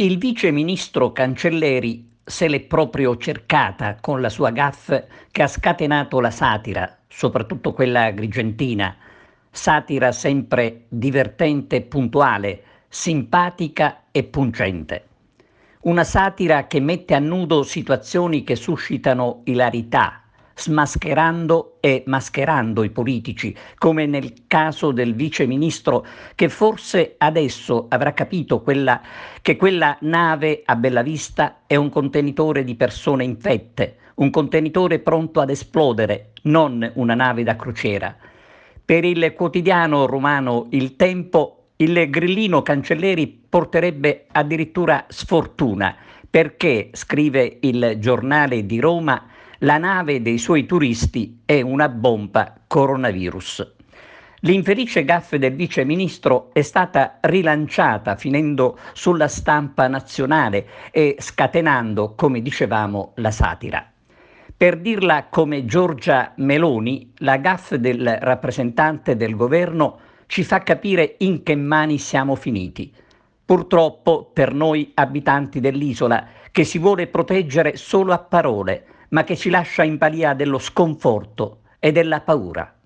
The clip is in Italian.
Il vice ministro Cancelleri se l'è proprio cercata con la sua gaffe che ha scatenato la satira, soprattutto quella agrigentina, satira sempre divertente e puntuale, simpatica e pungente. Una satira che mette a nudo situazioni che suscitano ilarità, smascherando e mascherando i politici, come nel caso del vice ministro che forse adesso avrà capito che quella nave a Bellavista è un contenitore di persone infette, un contenitore pronto ad esplodere, non una nave da crociera. Per il quotidiano romano Il Tempo, il grillino Cancelleri porterebbe addirittura sfortuna, perché, scrive il giornale di Roma, la nave dei suoi turisti è una bomba coronavirus. L'infelice gaffe del vice ministro è stata rilanciata finendo sulla stampa nazionale e scatenando, come dicevamo, la satira. Per dirla come Giorgia Meloni, la gaffe del rappresentante del governo ci fa capire in che mani siamo finiti. Purtroppo per noi abitanti dell'isola, che si vuole proteggere solo a parole, ma che ci lascia in balia dello sconforto e della paura.